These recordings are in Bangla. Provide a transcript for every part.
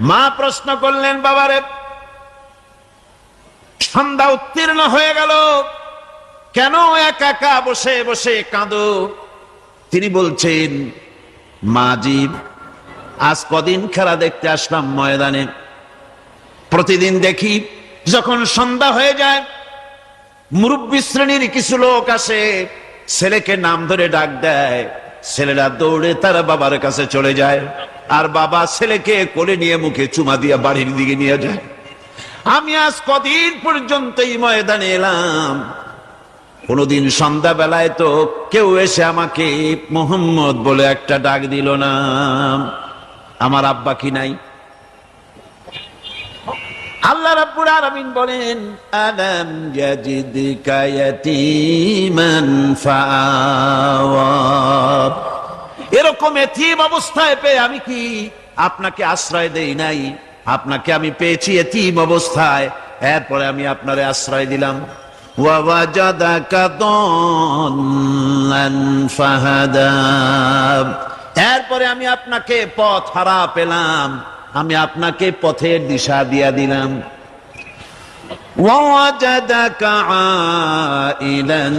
মা প্রশ্ন করলেন, বাবারে সন্ধ্যা উত্তীর্ণ হয়ে গেল, কেন একা একা বসে বসে কাঁদো? তিনি বলছেন, মাজি আজ কদিন খেলা দেখতে আসলাম ময়দানে, প্রতিদিন দেখি যখন সন্ধ্যা হয়ে যায় মুরব্বী শ্রেণীর কিছু লোক আসে, ছেলেকে নাম ধরে ডাক দেয়, ছেলেরা দৌড়ে তারা বাবার কাছে চলে যায়, আর বাবা ছেলেকে কোলে নিয়ে মুখে চুমা দিয়ে বাড়ির দিকে নিয়ে যায়। আমি আজ কদিন পর্যন্ত এই ময়দানে এলাম, কোনদিন সন্ধ্যা বেলায় তো কেউ এসে আমাকে মোহাম্মদ বলে একটা ডাক দিল না। আমার আব্বা কি নাই? আল্লাহ রাব্বুল আলামিন বলেন, আলাম ইয়াজিদকা ইয়াতীমান ফাআওয়া। এরকম এতিম অবস্থায় পেয়ে আমি কি আপনাকে আশ্রয় দেই নাই? আপনাকে আমি পেয়েছি এতিম অবস্থায়, এরপরে আমি আপনারে আশ্রয় দিলাম। ওয়া ওয়াজাদাকা দাল্লান ফাহাদা। এরপরে আমি আপনাকে পথ হারা পেলাম, আমি আপনাকে পথের দিশা দিয়া দিলাম। ওয়া ওয়াজাদাকা আইলান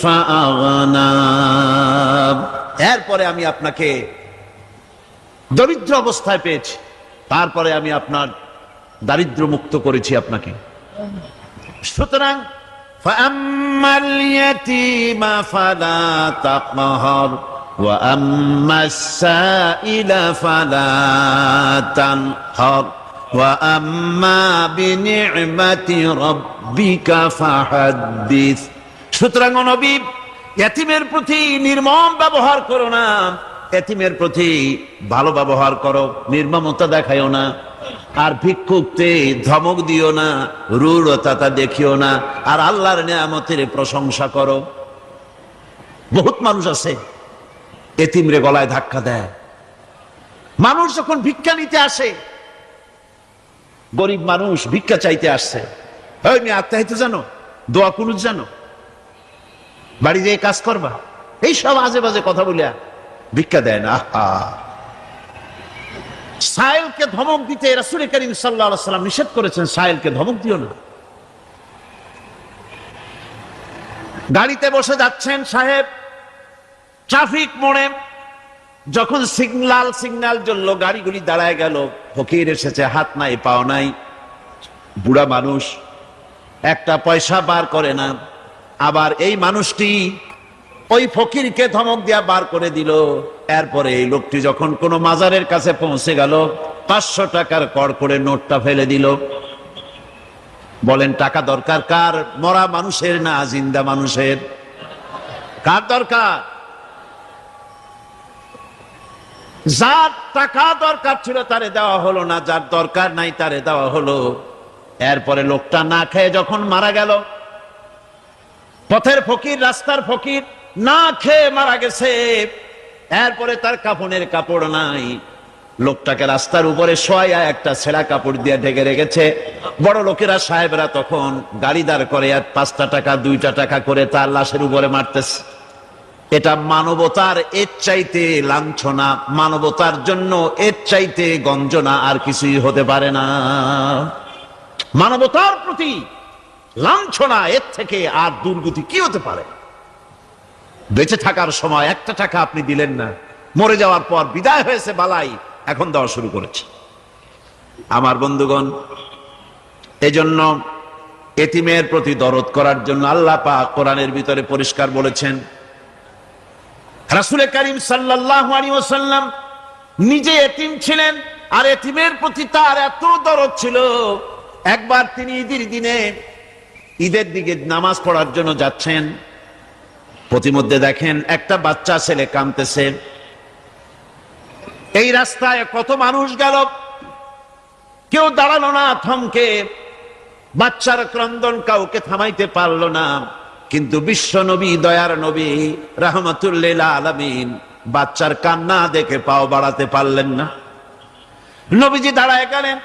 ফাআগনা। এরপরে আমি আপনাকে দরিদ্র অবস্থায় পেয়েছি, তারপরে আমি আপনার দারিদ্র মুক্ত করেছি আপনাকে। সুতরাং ফাআম্মাল ইয়াতীমা ফালা তাকহার ওয়া আম্মাস সাইলা ফালা তানহার ওয়া আম্মা বিনি'মাতি রাব্বিকা ফাহাদ্দিস। সুতরাং নবী, এতিমের প্রতি নির্মম ব্যবহার করো না, এতিমের প্রতি ভালো ব্যবহার করো, নির্মমতা দেখাইও না। আর ভিক্ষুককে ধমক দিও না, রূঢ়তা দেখিও না, আর আল্লাহর নিয়ামতের প্রশংসা করো। বহুত মানুষ আছে এতিমরে গলায় ধাক্কা দেয়। মানুষ যখন ভিক্ষা নিতে আসে, গরিব মানুষ ভিক্ষা চাইতে আসছে, ওই মেয়ে আত্মাহিত জানো, দোয়া কুনুত জানো, বাড়ি যেয়ে কাজ করবা, এই সব আজে বাজে কথা বলিয়া ভিক্ষা দেয় না। সাইলকে ধমক দিতে রাসূল করিম সাল্লাল্লাহু আলাইহি ওয়াসাল্লাম নিষেধ করেছেন, সাইলকে ধমক দিও না। গাড়িতে বসে যাচ্ছেন সাহেব, ট্রাফিক মোড়ে যখন সিগন্যাল জ্বললো, গাড়িগুলি দাঁড়ায় গেল, ফকির এসেছে, হাত নাই পাও নাই, বুড়া মানুষ, একটা পয়সা বার করে না। আবার এই মানুষটি ওই ফকিরকে ধমক দিয়া বার করে দিল। এরপরে এই লোকটি যখন কোন মাজারের কাছে পৌঁছে গেল, 500 টাকার কড়কড়ে নোটটা ফেলে দিল। বলেন টাকা দরকার কার? মরা মানুষের না জিন্দা মানুষের? কার দরকার? যার টাকা দরকার ছিল তারে দেওয়া হলো না, যার দরকার নাই তারে দেওয়া হলো। এরপরে লোকটা না খেয়ে যখন মারা গেল, পথের ফকির, রাস্তার ফকির, না খেয়ে মারা গেছে। এরপরে তার কাফনের কাপড় নাই, লোকটাকে রাস্তার উপরে শোয়া একটা ছেঁড়া কাপড় দিয়ে ঢেকে রেখেছে। বড় লোকেরা, সাহেবরা তখন গাড়ি দাঁড় করে আর 5টা টাকা 2টা টাকা করে তার লাশের উপরে মারতেছে। এটা মানবতার এর চাইতে লাঞ্ছনা, মানবতার জন্য এর চাইতে গঞ্জনা আর কিছুই হতে পারে না। মানবতার প্রতি লাঞ্ছনা, এর থেকে আর দুর্গতি কি হতে পারে? বেঁচে থাকার সময় 1টা টাকা আপনি দিলেন না, মরে যাওয়ার পর বিদায় হয়েছে বালাই, এখন দেওয়া শুরু করেছে। আমার বন্ধুগণ, এজন্য এতিমের প্রতি দরদ করার জন্য আল্লাহ পাক কোরআনের ভিতরে পরিষ্কার বলেছেন। রাসূল করিম সাল্লাল্লাহু আলাইহি ওয়াসাল্লাম নিজে এতিম ছিলেন, আর এতিমের প্রতি তার এত দরদ ছিল, একবার তিনি ঈদের দিকে নামাজ পড়ার জন্য যাচ্ছেন, প্রতিমধ্যে দেখেন একটা বাচ্চা ছেলে কাঁদতেছে। এই রাস্তায় কত মানুষ গেল, কেউ দাঁড়ালো না থমকে, বাচ্চার ক্রন্দন কাউকে থামাইতে পারলো না। কিন্তু বিশ্ব নবী, দয়ার নবী রাহমাতুল লিল আলামিন বাচ্চার কান্না দেখে পাও বাড়াতে পারলেন না। নবীজি দাঁড়ায় গেলেন,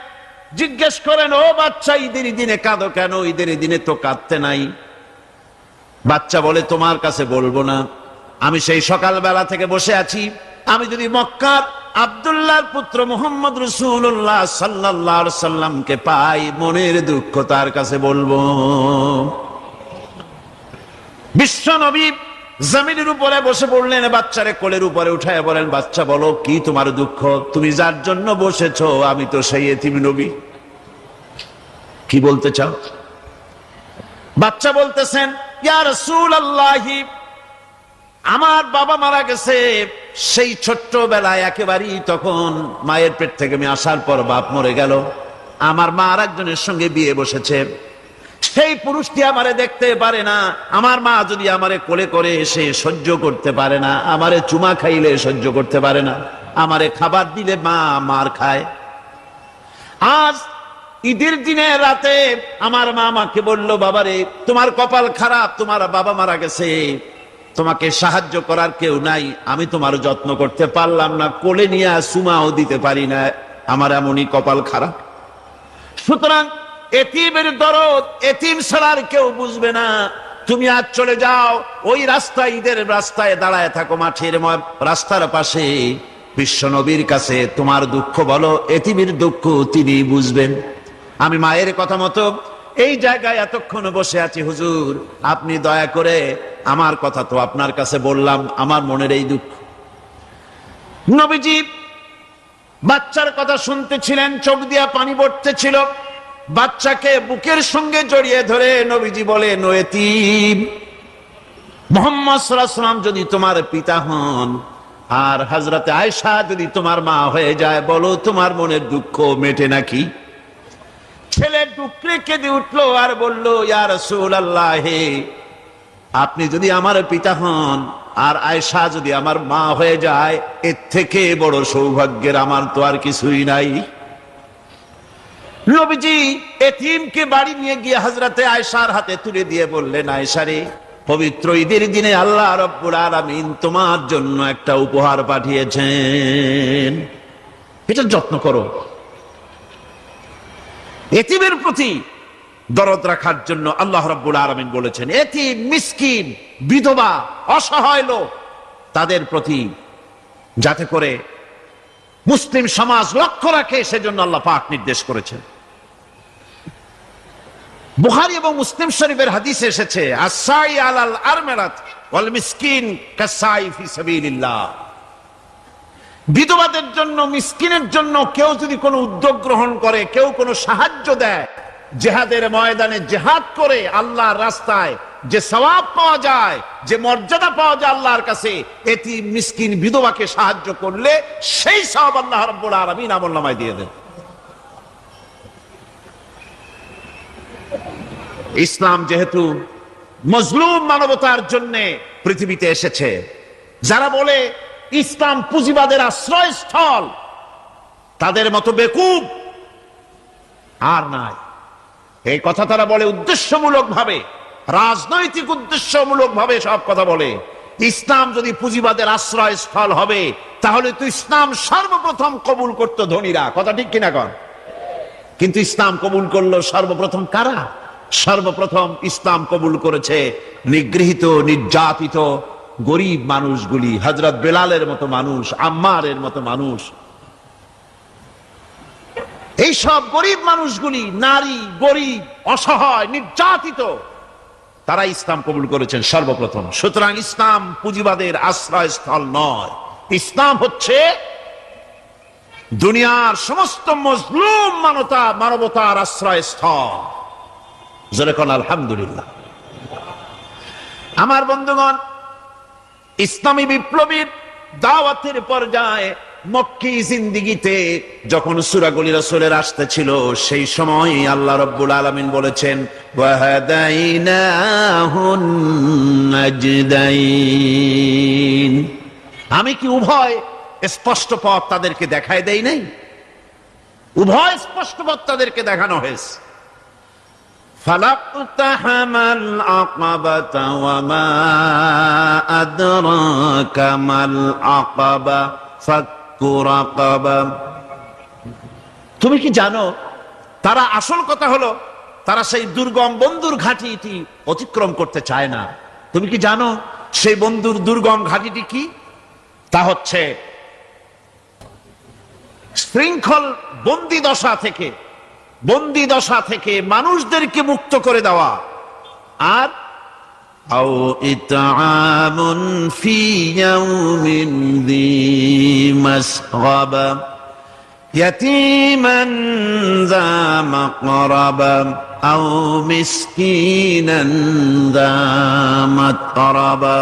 জিজ্ঞেস করেন, ও বাচ্চা, ঈদের দিনে কাঁদো কেন? ঈদের দিনে তো কাঁদতে নাই। বাচ্চা বলে, তোমার কাছে বলবো না, আমি সেই সকালবেলা থেকে বসে আছি, আমি যদি মক্কার আব্দুল্লাহর পুত্র মুহাম্মদ রাসূলুল্লাহ সাল্লাল্লাহু আলাইহি সাল্লামকে পাই, মনের দুঃখ তার কাছে বলবো। বিশ্ব নবী জমিনের উপরে বসে পড়লেন, বাচ্চারে কোলের উপরে উঠায় বলেন, বাচ্চা বলো কি তোমার দুঃখ? তুমি যার জন্য বসেছো আমি তো সেই এতিম নবী। কি বলতে চাও? বাচ্চা বলতেছেন, ইয়া রাসূলুল্লাহ, আমার বাবা মারা গেছে সেই ছোট্টবেলায়, একেবারেই তখন মায়ের পেট থেকে আমি আসার পর বাপ মরে গেল, আমার মা আর একজনের সঙ্গে বিয়ে বসেছে, সেই পুরুষটি আমারে দেখতে পারে না, আমার মা যদি আমারে কোলে করে এসে সহ্য করতে পারে না, আমারে চুমা খাইলে সহ্য করতে পারে না, আমারে খাবার দিলে মা মার খায়। আজ ঈদের দিনে রাতে আমার মা আমাকে বলল, বাবারে তোমার কপাল খারাপ, তোমার বাবা মারা গেছে, তোমাকে সাহায্য করার কেউ নাই, আমি তোমার যত্ন করতে পারলাম না, কোলে নিয়ে চুমাও দিতে পারি না, আমার এমনই কপাল খারাপ। সুতরাং এতিমের দরদ এতিম ছাড়ার কেউ বুঝবে না, তুমি আজ চলে যাও, ওই রাস্তায়, ঈদের রাস্তায় দাঁড়ায় থাকো, মাঠের রাস্তার পাশে, বিশ্ব নবীর কাছে তোমার দুঃখ বলো, এতিমের দুঃখ তিনি বুঝবেন। আমি মায়ের কথা মতো এই জায়গায় এতক্ষণ বসে আছি, হুজুর আপনি দয়া করে, আমার কথা তো আপনার কাছে বললাম, আমার মনের এই দুঃখ। নবীজি বাচ্চার কথা শুনতেছিলেন, চোখ দিয়া পানি পড়তেছিল, বাচ্চাকে বুকের সঙ্গে জড়িয়ে ধরে নবীজি বলেন, ও এতিম, মুহাম্মদ সাল্লাল্লাহু আলাইহি ওয়াসাল্লাম যদি তোমার পিতা হন আর হযরতে আয়েশা যদি তোমার মা হয়ে যায়, বলো তোমার মনের দুঃখ মেটে নাকি? ছেলে ডুকরে কেঁদে উঠলো আর বলল, ইয়া রাসূলুল্লাহ, আপনি যদি আমার পিতা হন আর আয়েশা যদি আমার মা হয়ে যায়, এর থেকে বড় সৌভাগ্যের আমার তো আর কিছুই নাই। নবীজি এতিমকে বাড়ি নিয়ে গিয়ে হযরতে আয়েশার হাতে তুলে দিয়ে বললেন, আয়েশা রে, পবিত্র ঈদের দিনে আল্লাহ রাব্বুল আলামিন তোমার জন্য একটা উপহার পাঠিয়েছেন, এটা যত্ন করো। এতিমের প্রতি দরদ রাখার জন্য আল্লাহ রাব্বুল আলামিন বলেছেন, এতিম, মিসকিন, বিধবা, অসহায় লোক, তাদের প্রতি যাতে করে মুসলিম সমাজ লক্ষ্য রাখে, সেজন্য আল্লাহ পাক নির্দেশ করেছেন। বুখারী এবং মুসলিম শরীফের হাদিসে এসেছে, আস-সাই আলাল আরমালাত ওয়াল মিসকিন কাস-সাই ফি সাবিলিল্লাহ। বিধবাদের জন্য, মিসকিনের জন্য কেউ যদি কোনো উদ্যোগ গ্রহণ করে, কেউ কোনো সাহায্য দেয়, জিহাদের ময়দানে জিহাদ করে আল্লাহর রাস্তায় যে সওয়াব পাওয়া যায়, যে মর্যাদা পাওয়া যায় আল্লাহর কাছে, এতিম, মিসকিন, বিধবাকে সাহায্য করলে সেই সওয়াব আল্লাহ রাব্বুল আলামিন আমলনামায় দিয়ে দেন। ইসলাম যেহেতু মজলুম মানবতার জন্য পৃথিবীতে এসেছে, যারা বলে ইসলাম পুঁজিবাদের আশ্রয়স্থল, তাদের মতো বেকুব আর নাই। এই কথা তারা বলে উদ্দেশ্যমূলক ভাবে, রাজনৈতিক উদ্দেশ্যমূলক ভাবে সব কথা বলে। ইসলাম যদি পুঁজিবাদের আশ্রয়স্থল হবে, তাহলে তো ইসলাম সর্বপ্রথম কবুল করতো ধনীরা, কথা ঠিক কিনা কন? কিন্তু ইসলাম কবুল করলো সর্বপ্রথম কারা? সর্বপ্রথম ইসলাম কবুল করেছে নিগৃহীত, নির্যাতিত গরিব মানুষগুলি, হযরত বেলালের মতো মানুষ, আম্মারের মতো মানুষ। এই সব গরিব মানুষগুলি, নারী, গরিব, অসহায়, নির্যাতিত, তারা ইসলাম কবুল করেছেন সর্বপ্রথম। সুতরাং ইসলাম পুঁজিবাদের আশ্রয়স্থল নয়, ইসলাম হচ্ছে দুনিয়ার সমস্ত মজলুম মানবতার আশ্রয়স্থল। যেরকম আলহামদুলিল্লাহ। আমার বন্ধুগণ, ইসলামী বিপ্লবীর দাওয়াতের পর্যায়ে মক্কি জিন্দেগিতে যখন সূরাগুলি রাসূলের আসতেছিল, সেই সময় আল্লাহ রাব্বুল আলামিন বলেছেন, ওয়াহাদাইনাহুন নাজদাইন, আমি কি উভয় স্পষ্ট পথ তাদেরকে দেখায় দেই নাই? উভয় স্পষ্ট পথ তাদেরকে দেখানো হয়েছে। ফালাকতাহামাল আকাবাতা ওয়া মা আদরাকা মাল আকাবা ফাক্কু রাকাবা। তুমি কি জানো, তারা, আসল কথা হলো তারা সেই দুর্গম বন্ধুর ঘাঁটিটি অতিক্রম করতে চায় না। তুমি কি জানো সেই বন্ধুর দুর্গম ঘাঁটিটি কি? তা হচ্ছে শৃঙ্খল বন্দি দশা থেকে মানুষদেরকে মুক্ত করে দেওয়া, আর আও ইতআমুন ফি ইয়াউমিন যী মাসগাবা ইয়াতীমান যা মাকরাবা আও মিসকিনান যা মাতরাবা।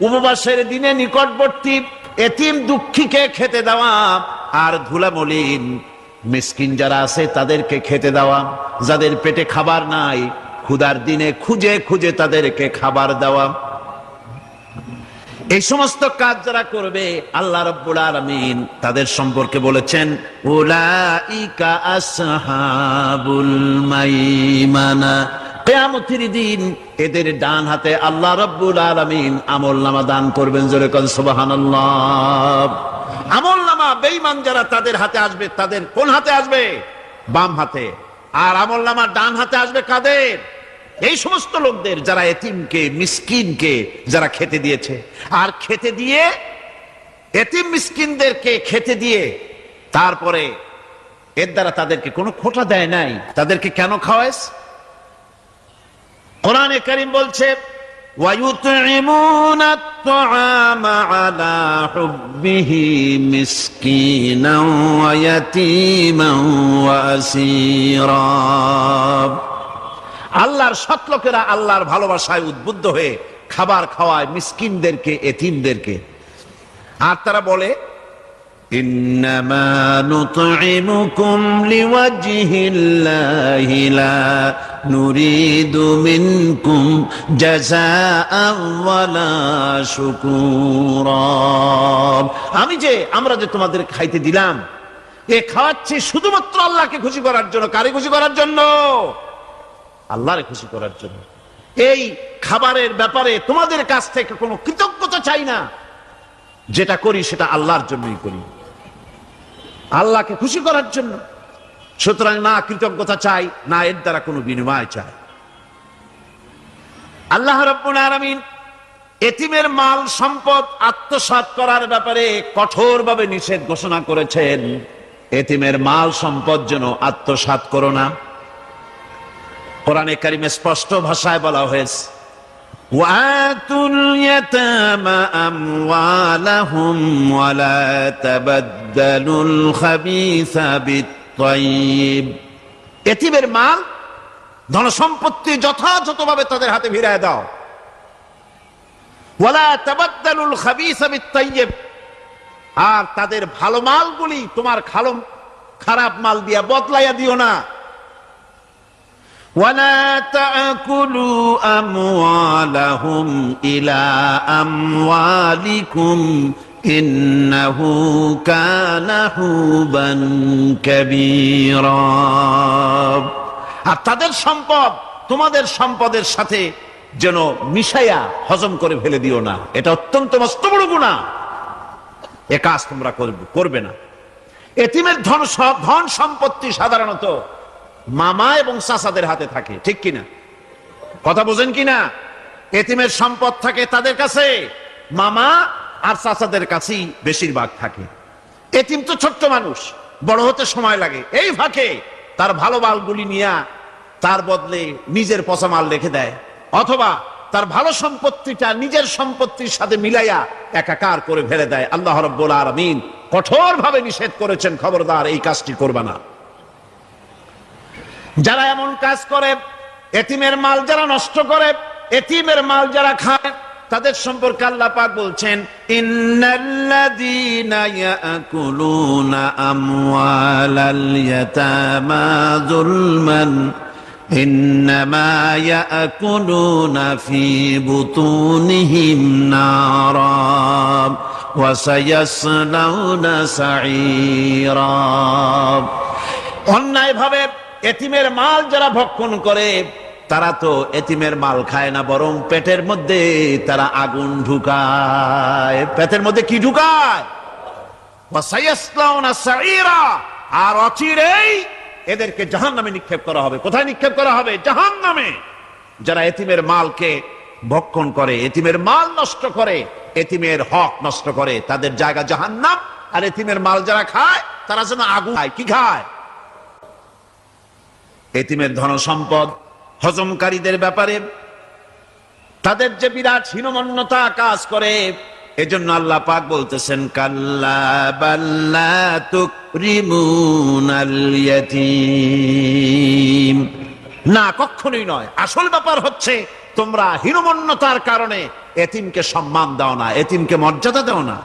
উপবাসের দিনে নিকটবর্তী এতিম দুঃখীকে খেতে দেওয়া, আর ধুলামলিন মিসকিন যারা আছে তাদেরকে খেতে দেওয়া, যাদের পেটে খাবার নাই ক্ষুধার দিনে খুঁজে খুঁজে তাদেরকে খাবার দেওয়া। এই সমস্ত কাজ যারা করবে আল্লাহ রাব্বুল আলামিন তাদের সম্পর্কে বলেছেন উলাইকা আসহাবুল মাইমানা। কিয়ামতের দিন এদের ডান হাতে আল্লাহ রাব্বুল আলামিন আমলনামা দান করবেন। জোরে কোন সুবহানাল্লাহ। আমলনামা বেঈমান যারা তাদের হাতে আসবে, তাদের কোন হাতে আসবে? বাম হাতে। আর আমলনামা ডান হাতে আসবে কাদের? এই সমস্ত লোকদের যারা এতিমকে মিসকিনকে যারা খেতে দিয়েছে। আর খেতে দিয়ে এতিম মিসকিনদেরকে খেতে দিয়ে তারপরে এর দ্বারা তাদেরকে কোনো খোটা দেয় নাই। তাদেরকে কেন খাওয়াস? কোরআনে কারীম বলছে ওয়ায়ুতঈমুনা আত-তাআমা আলা হুব্বিহি মিসকিনান ওয়া ইয়াতীমান ওয়া আসীরা। আল্লাহর সৎ লোকেরা আল্লাহর ভালোবাসায় উদ্বুদ্ধ হয়ে খাবার খাওয়ায় মিসকিনদেরকে, এতিমদেরকে। আর তারা বলে ইন্নামা নুতঈমুকুম লিওয়াজহিল্লাহি লা নুরিদু মিনকুম জাযাআন ওয়ালা শুকুরা। আমরা যে তোমাদের খাইতে দিলাম, এ খাওয়াচ্ছি শুধুমাত্র আল্লাহকে খুশি করার জন্য। কারে খুশি করার জন্য? আল্লাহরে খুশি করার জন্য। এই খাবারের ব্যাপারে তোমাদের কাছ থেকে কোনো কৃতজ্ঞতা চাই না। যেটা করি সেটা আল্লাহর জন্যই করি, আল্লাহকে খুশি করার জন্য। সুতরাং না কৃতজ্ঞতা চাই, না এর দ্বারা কোনো বিনিময় চাই। আল্লাহ রাব্বুল আলামিন এতিমের মাল সম্পদ আত্মসাৎ করার ব্যাপারে কঠোরভাবে নিষেধ ঘোষণা করেছেন। এতিমের মাল সম্পদ যেন আত্মসাৎ করো না। কোরআনে কারিমে স্পষ্ট ভাষায় বলা হয়েছে ওয়াতুল ইয়াতামা আমওয়ালাহুম ওয়া লা তাবাদদালুল খাবিসা বিত-তাইয়্যিব। এতিমের মাল ধন সম্পত্তি যথাযথভাবে তাদের হাতে ভিড়ায় দাও। ওয়া লা তাবাদদালুল খাবিসা বিত-তাইয়্যিব। আর তাদের ভালো মালগুলি তোমার খারাপ মাল দিয়া বদলাইয়া দিও না। ولا تأكلوا أموالهم إلى أموالكم إنه كان حوبا كبيرا। আর তাদের সম্পদ তোমাদের সম্পদের সাথে যেন মিশাইয়া হজম করে ফেলে দিও না। এটা অত্যন্ত মস্ত বড় গুনাহ। এ কাজ তোমরা করবে না। এতিমের ধন সম্পত্তি সাধারণত মামা এবং চাচাদের হাতে থাকে, ঠিক কিনা? কথা বোঝেন কিনা? এতিমের সম্পদ থাকে তাদের কাছে, মামা আর চাচাদের কাছেই বেশিরভাগ থাকে। এতিম তো ছোট্ট মানুষ, বড় হতে সময় লাগে। এই ফাঁকে তার ভালো মালগুলি নিয়ে তার বদলে নিজের পচা মাল রেখে দেয়, অথবা তার ভালো সম্পত্তিটা নিজের সম্পত্তির সাথে মিলাইয়া একাকার করে ফেলে দেয়। আল্লাহ রাব্বুল আলামিন কঠোরভাবে নিষেধ করেছেন, খবরদার এই কাজটি করবে না। যারা এমন কাজ করে, এতিমের মাল যারা নষ্ট করে, এতিমের মাল যারা খায়, তাদের সম্পর্কে আল্লাহ পাক বলছেন ইন্নাল্লাযীনা ইয়াকুলুনা আমওয়ালাল ইয়াতামা যুলমান ইন্নামা ইয়াকুলুনা ফি বুতুনিহিম নারা ওয়া সায়াসলাউনা সাঈরা। অন্যায়ভাবে এতিমের মাল যারা ভক্ষণ করে তারা তো এতিমের মাল খায় না, বরং পেটের মধ্যে তারা আগুন ঢুকায়। পেটের মধ্যে কি ঢুকায়? ওয়াসায়াসলাউনা সাঈরা। আর অচিরেই এদেরকে জাহান্নামে নিক্ষেপ করা হবে। কোথায় নিক্ষেপ করা হবে? জাহান্নামে। যারা এতিমের মালকে ভক্ষণ করে, এতিমের মাল নষ্ট করে, এতিমের হক নষ্ট করে, তাদের জায়গা জাহান্নাম, আর এতিমের মাল যারা খায় তারা যেন আগুন খায়। কি খায়? এতিমের ধন সম্পদ হজমকারীদের ব্যাপারে তাদের যে বিরাট হীনমন্যতা কাজ করে, এজন্য আল্লাহ পাক বলতেছেন কাল্লা বাল্লা তুকরিমুনাল ইয়াতীম, না কখনোই নয়। আসল ব্যাপার হচ্ছে তোমরা হীনমন্যতার কারণে এতিমকে সম্মান দাও না, এতিমকে মর্যাদা দাও না।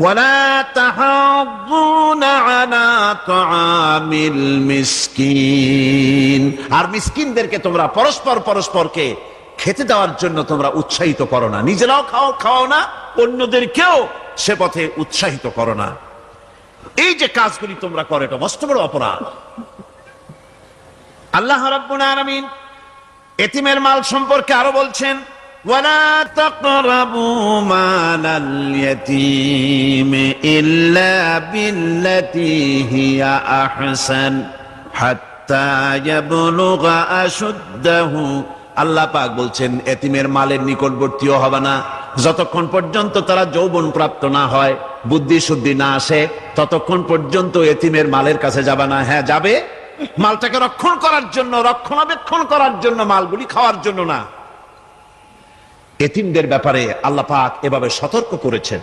ওয়ালা তাহাদ্দুনা আলা তাআমিল মিসকিন, আর মিসকিনদেরকে তোমরা পরস্পরকে খেতে দেওয়ার জন্য তোমরা উৎসাহিত করো না, নিজেরাও খাও না, অন্যদেরকেও সে পথে উৎসাহিত করো না। এই যে কাজগুলি তোমরা করো এটা মস্ত বড় অপরাধ। আল্লাহ রাব্বুল আলামিন এতিমের মাল সম্পর্কে আরো বলছেন ওয়ালা তাকরাবু মালাল ইয়াতীম ইল্লা বিল্লাতী হিয়া আহসান হাত্তা ইয়াবলুগা আশুদ্দাহু। আল্লাহ পাক বলছেন এতিমের মালের নিকটবর্তীও হবে না যতক্ষণ পর্যন্ত তারা যৌবন প্রাপ্ত না হয়, বুদ্ধি শুদ্ধি না আসে, ততক্ষণ পর্যন্ত এতিমের মালের কাছে যাবে না। হ্যাঁ যাবে, মালটাকে রক্ষণ করার জন্য, রক্ষণাবেক্ষণ করার জন্য, মালগুলি খাওয়ার জন্য না। এতিমদের ব্যাপারে আল্লাহ পাক এভাবে সতর্ক করেছেন।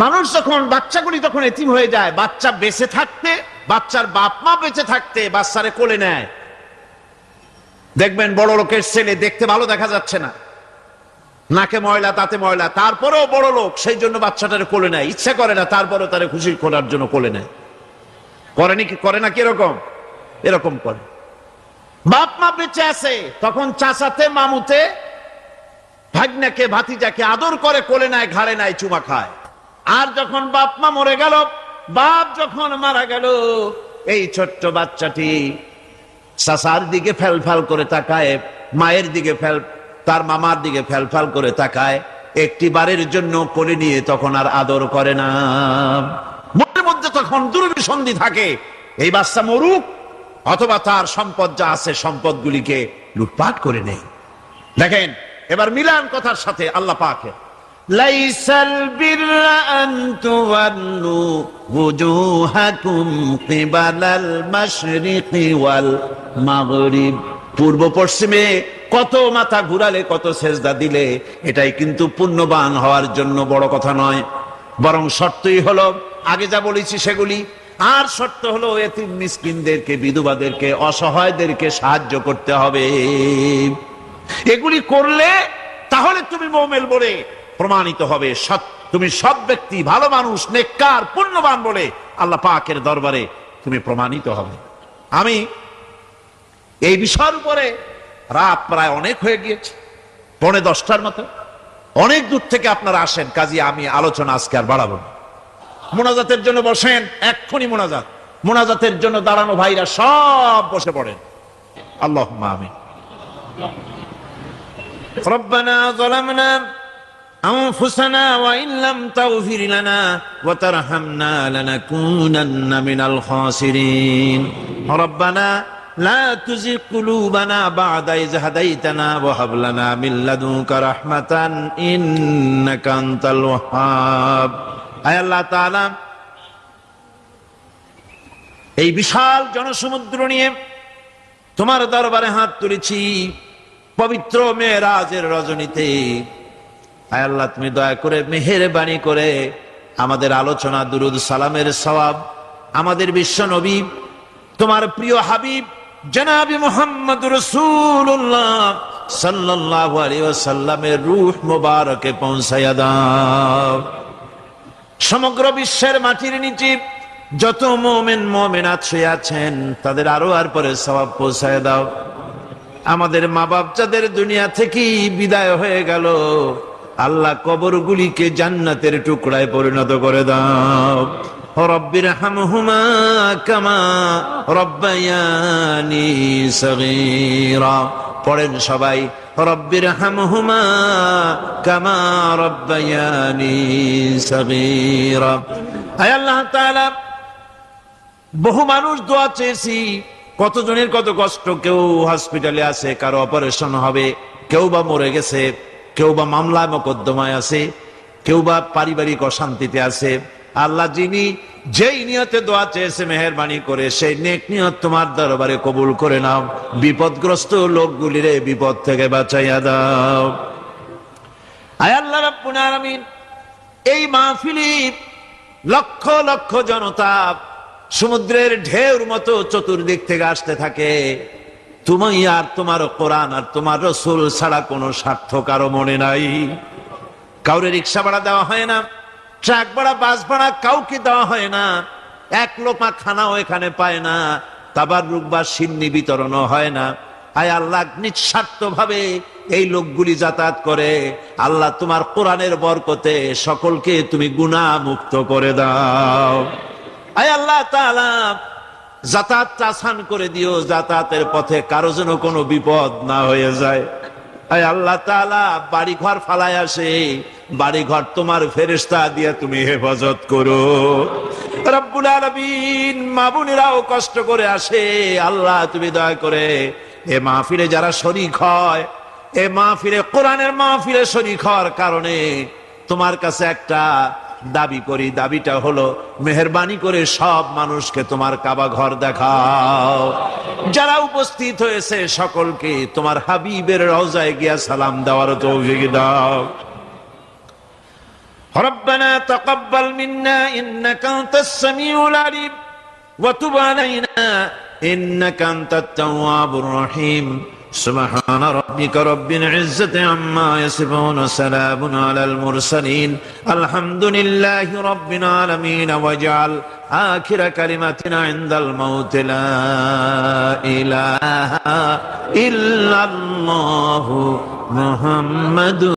মানুষ যখন, বাচ্চাগুলি যখন এতিম হয়ে যায়, বাচ্চা বেঁচে থাকতে, বাচ্চার বাপ মা বেঁচে থাকতে বাচ্চারে কোলে নেয়। দেখবেন বড় লোকের ছেলে দেখতে ভালো দেখা যাচ্ছে না, নাকে ময়লা তাতে ময়লা, তারপরেও বড় লোক, সেই জন্য বাচ্চাটারে কোলে নেয়। ইচ্ছা করে না, তারপরেও তারে খুশি করার জন্য কোলে নেয়। করে না কিরকম? এরকম করে। বাপ মা বেঁচে আছে তখন চাচাতে মামুতে ভাগ্নাকে ভাতিজাকে আদর করে কোলে নেয়, ঘাড়ে নেয়, চুমা খায়। আর যখন বাপ মা মরে গেল, বাপ যখন মারা গেল, এই ছোট্ট বাচ্চাটি চাচার দিকে ফেলফাল করে তাকায়, মায়ের দিকে তার মামার দিকে ফেলফাল করে তাকায়, একটি বারের জন্য কোলে নিয়ে তখন আর আদর করে না। মনের মধ্যে তখন দুর্বিসন্ধি থাকে, এই বাচ্চা মরুক অথবা তার সম্পদ যা আছে সম্পদগুলিকে লুটপাট করে নেই। দেখেন এবার মিলান কথার সাথে আল্লাহ পাকের লাইসাল বিররা আন তুওয়াল্লু ওয়ুজুহাকুম কিবালাল মাশরিকি ওয়াল মাগরিব। পূর্ব পশ্চিমে কত মাথা ঘুরালে, কত সেজদা দিলে, এটাই কিন্তু পুণ্যবান হওয়ার জন্য বড় কথা নয়। বরং শর্তই হলো আগে যা বলেছি সেগুলি, আর শর্ত হলো এতিম মিসকিনদেরকে, বিধবাদেরকে, অসহায়দেরকে সাহায্য করতে হবে। এগুলি করলে তাহলে তুমি মুমিন বলে প্রমাণিত হবে, তুমি সৎ ব্যক্তি, ভালো মানুষ, নেককার, পুণ্যবান বলে আল্লাহ পাকের দরবারে তুমি প্রমাণিত হবে। আমি এই বিষয়ের উপরে রাত প্রায় অনেক হয়ে গিয়েছে, 10:45 মতো, অনেক দূর থেকে আপনারা আসেন, কাজী আমি আলোচনা আজকে আর বাড়াবো না। মোনাজাতের জন্য বসেন, এক্ষুনি মোনাজাতের জন্য দাঁড়ানো ভাইরা সব বসে পড়েন। আল্লাহুম্মা আমিন। রব্বানা যালামনা আনফুসানা ওয়া ইন লাম তাগফির লানা ওয়া তারহামনা লানাকুনান্না মিনাল খাসিরিন। রব্বানা লা তুযিগ কুলুবানা বা'দা ইয হাদাইতানা ওয়া হাব লানা মিন লাদুনকা রাহমাতান ইন্নাকা আনতাল ওয়াহ্হাব। আয় আল্লাহ তাআলা, এই বিশাল জনসমুদ্র নিয়ে তোমার দরবারে হাত তুলেছি পবিত্র মেরাজের রজনীতে। আয় আল্লাহ, তুমি দয়া করে মেহেরবানি করে আমাদের আলোচনা, দুরুদ সালামের সওয়াব আমাদের বিশ্ব নবী, তোমার প্রিয় হাবিব জনাবে মুহাম্মদ রাসূলুল্লাহ সাল্লাল্লাহু আলাইহি ওয়াসাল্লামের রূহ মুবারকে পৌঁছায়া দাও। সমগ্র বিশ্বের মাটির নিচে যত মুমিন মুমিনাত শুয়ে আছেন তাদের আরো আর পরে সওয়াব পৌঁছায় দাও। আমাদের মা বাপ যাদের দুনিয়া থেকে বিদায় হয়ে গেল, আল্লাহ কবরগুলিকে জান্নাতের টুকরায় পরিণত করে দাও। রব্বির হামহুমা কামা রব্বায়ানি সগীরা। পড়েন সবাই, রব্বির হামহুমা কামা রব্বায়ানি সগীরা। আয় আল্লাহ তাআলা, বহু মানুষ দোয়া চেয়েছি, কতজনের কত কষ্ট, কেউ হসপিটালে আছে, কারো অপারেশন হবে, কেউ বা মরে গেছে, কেউ বা মামলায় মোকদ্দমায় আছে। কেউ বা পারিবারিক অশান্তিতে আছে, আল্লাহ যিনি যেই নিয়তে দোয়া চেয়েছে মেহেরবানি করে সেই নেক নিয়ত তোমার দরবারে কবুল করে নাও। বিপদগ্রস্ত লোকগুলিরে বিপদ থেকে বাঁচাইয়া দাও। আয় আল্লাহ রাব্বুল আলামিন, এই মাহফিলে লক্ষ লক্ষ জনতা সমুদ্রের ঢেউর মতো চতুর্দিক থেকে আসতে থাকে। তুমি আর তোমার কোরআন আর তোমার রাসূল ছাড়া কোনো স্বার্থ কারো মনে নাই। কাউরে রিক্সা ভাড়া দেওয়া হয় না, ট্রাক ভাড়া, বাস ভাড়া কাউকে দেওয়া হয় না, এক লোপা খানাও এখানে পায় না, তাবাররুক বা সিন্নি বিতরণও হয় না। আয় আল্লাহ, নিঃস্বার্থ ভাবে এই লোকগুলি যাতায়াত করে। আল্লাহ তোমার কোরআনের বরকতে সকলকে তুমি গুনাহ মুক্ত করে দাও। আয় আল্লাহ তাআলা, যাতায়াতটা আসান করে দিও, যাতায়াতের পথে কারো যেন কোনো বিপদ না হয়ে যায়। আয় আল্লাহ তাআলা, বাড়ি ঘর ফালায় আসে, বাড়ি ঘর তোমার ফেরেশতা দিয়ে তুমি হেফাজত করো। রব্বুল আলামিন, মা বোনেরাও কষ্ট করে আসে, আল্লাহ তুমি দয়া করে এ মাহফিলে যারা শরীক হয়, এ মাহফিলে কোরআনের মাহফিলে শরীক হওয়ার কারণে তোমার কাছে একটা দাবি করি। দাবিটা হলো, মেহেরবানি করে সব মানুষকে তোমার কাবা ঘর দেখাও। যারা উপস্থিত হয়েছে সকলকে তোমার হাবিবের রওজায় গিয়া সালাম দেওয়ার তৌফিক দাও। রব্বানা তাকাব্বাল মিন্না ইন্নাকা আনতাস সামিউল আলিম ওয়া তুব আলাইনা ইন্নাকা আনতাত তাওয়াবুর রহিম। سبحان ربك رب العزة عما يصفون وسلام على المرسلين الحمد لله رب العالمين واجعل آخر كلمتنا عند الموت لا إله إلا الله محمد